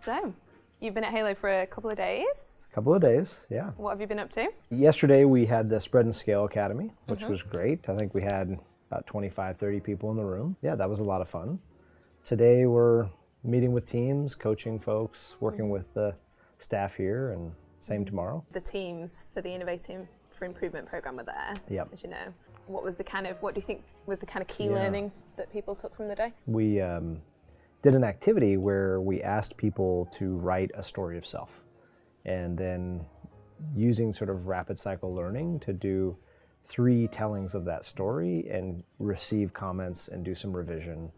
So, you've been at Haelo for a couple of days. Couple of days, yeah. What have you been up to? Yesterday we had the Spread and Scale Academy, which was great. I think we had about 25, 30 people in the room. Yeah, that was a lot of fun. Today we're meeting with teams, coaching folks, working with the staff here, and same tomorrow. The teams for the Innovating for Improvement program were there, as you know. What do you think was the kind of key learning that people took from the day? We did an activity where we asked people to write a story of self, and then using sort of rapid cycle learning to do 3 tellings of that story and receive comments and do some revision.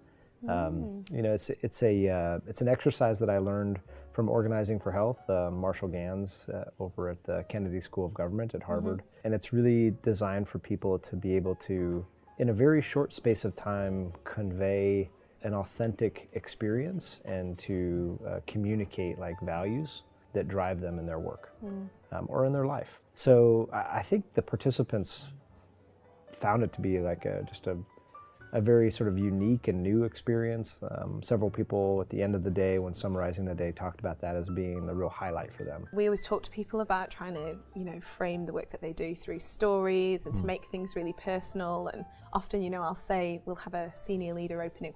You know, it's an exercise that I learned from Organizing for Health, Marshall Gans over at the Kennedy School of Government at Harvard. And it's really designed for people to be able to, in a very short space of time, convey an authentic experience and to communicate like values that drive them in their work or in their life. So I think the participants found it to be like just a very sort of unique and new experience. Several people at the end of the day, when summarizing the day, talked about that as being the real highlight for them. We always talk to people about trying to, frame the work that they do through stories and to make things really personal. And often, I'll say, we'll have a senior leader open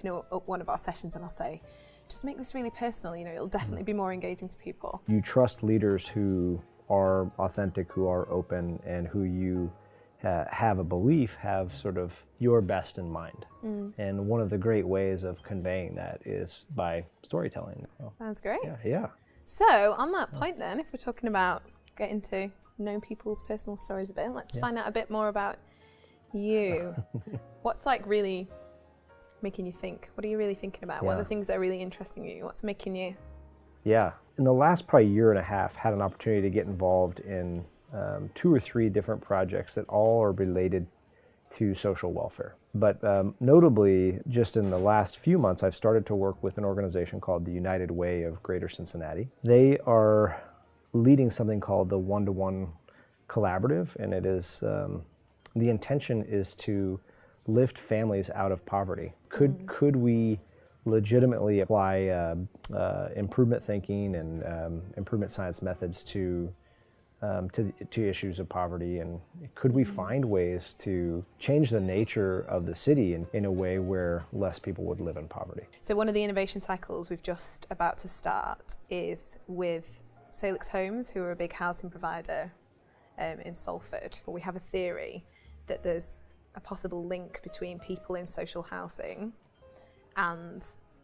up one of our sessions, and I'll say, just make this really personal. It'll definitely be more engaging to people. You trust leaders who are authentic, who are open, and who you have a belief have sort of your best in mind. And one of the great ways of conveying that is by storytelling. Sounds great. Yeah. So on that point then, if we're talking about getting to know people's personal stories a bit, let's find out a bit more about you. What's like really making you think? What are you really thinking about? What are the things that are really interesting you? What's making you? Yeah. In the last probably year and a half, had an opportunity to get involved in 2 or 3 different projects that all are related to social welfare. But notably, just in the last few months, I've started to work with an organization called the United Way of Greater Cincinnati. They are leading something called the One-to-One Collaborative, and it is the intention is to lift families out of poverty. Could we legitimately apply improvement thinking and improvement science methods to issues of poverty, and could we find ways to change the nature of the city in a way where less people would live in poverty? So one of the innovation cycles we've just about to start is with Salix Homes, who are a big housing provider in Salford. But we have a theory that there's a possible link between people in social housing and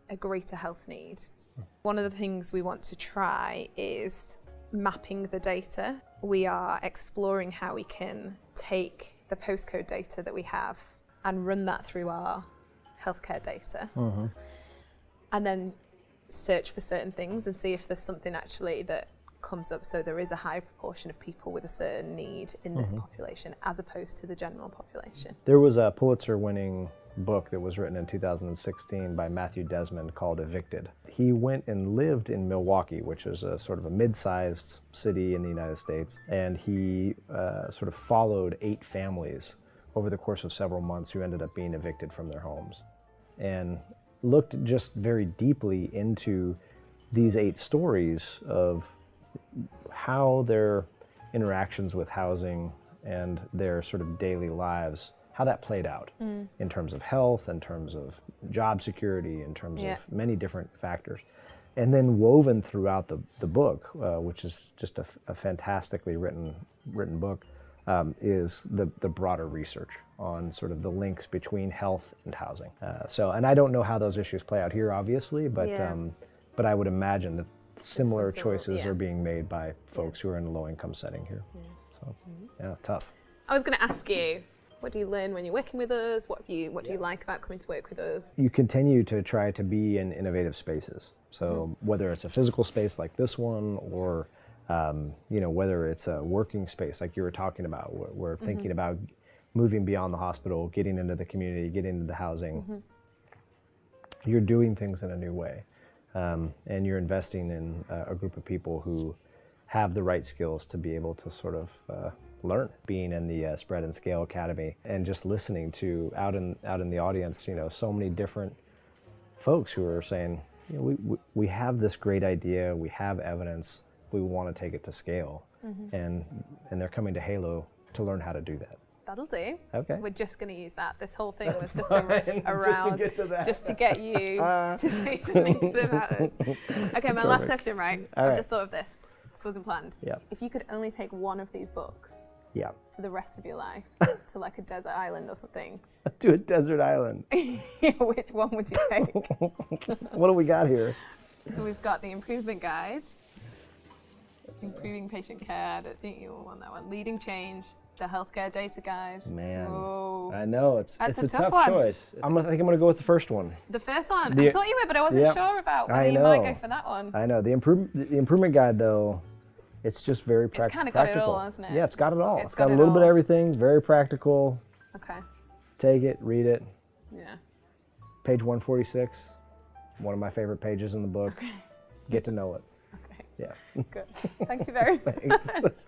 a greater health need. One of the things we want to try is mapping the data. We are exploring how we can take the postcode data that we have and run that through our healthcare data, and then search for certain things and see if there's something actually that comes up. So there is a high proportion of people with a certain need in this population as opposed to the general population. There was a Pulitzer-winning book that was written in 2016 by Matthew Desmond called Evicted. He went and lived in Milwaukee, which is a sort of a mid-sized city in the United States, and he sort of followed 8 families over the course of several months who ended up being evicted from their homes, and looked just very deeply into these 8 stories of how their interactions with housing and their sort of daily lives, how that played out in terms of health, in terms of job security, in terms of many different factors. And then woven throughout the book, which is just a fantastically written book, is the broader research on sort of the links between health and housing. And I don't know how those issues play out here, obviously, but I would imagine that similar choices are being made by folks who are in a low-income setting here. So, tough. I was going to ask you, what do you learn when you're working with us? What do you like about coming to work with us? You continue to try to be in innovative spaces. So whether it's a physical space like this one, or whether it's a working space like you were talking about, we're thinking about moving beyond the hospital, getting into the community, getting into the housing. You're doing things in a new way, and you're investing in a group of people who have the right skills to be able to sort of learn. Being in the Spread and Scale Academy and just listening to out in the audience, so many different folks who are saying, you know, we have this great idea, we have evidence, we want to take it to scale, and they're coming to Haelo to learn how to do that. That'll do. Okay. We're just going to use that. This whole thing was just fine. around, just to get you to say something good about us. Okay, my last question, right? I've just thought of this. This wasn't planned. Yeah. If you could only take one of these books Yeah. for the rest of your life to like a desert island or something, To a desert island. which one would you take? What do we got here? So we've got the Improvement Guide, Improving Patient Care, I don't think you will want that one, Leading Change, the Healthcare Data Guide. Man, Whoa. I know, it's That's a a tough tough one. choice. I think I'm gonna go with the first one. The first one, The- I thought you were, but I wasn't Yep. sure about whether I you might know. go for that one. I know, the improvement guide though, it's just very It's kinda got it practical. all, hasn't it? Yeah, it's got it all. It's It's got got a it little bit of all. everything, very practical. Okay, Take it, read it. yeah. Page 146, one of my favorite pages in the book. Get to know it. Okay, Yeah. good. Thank you very much. Thanks.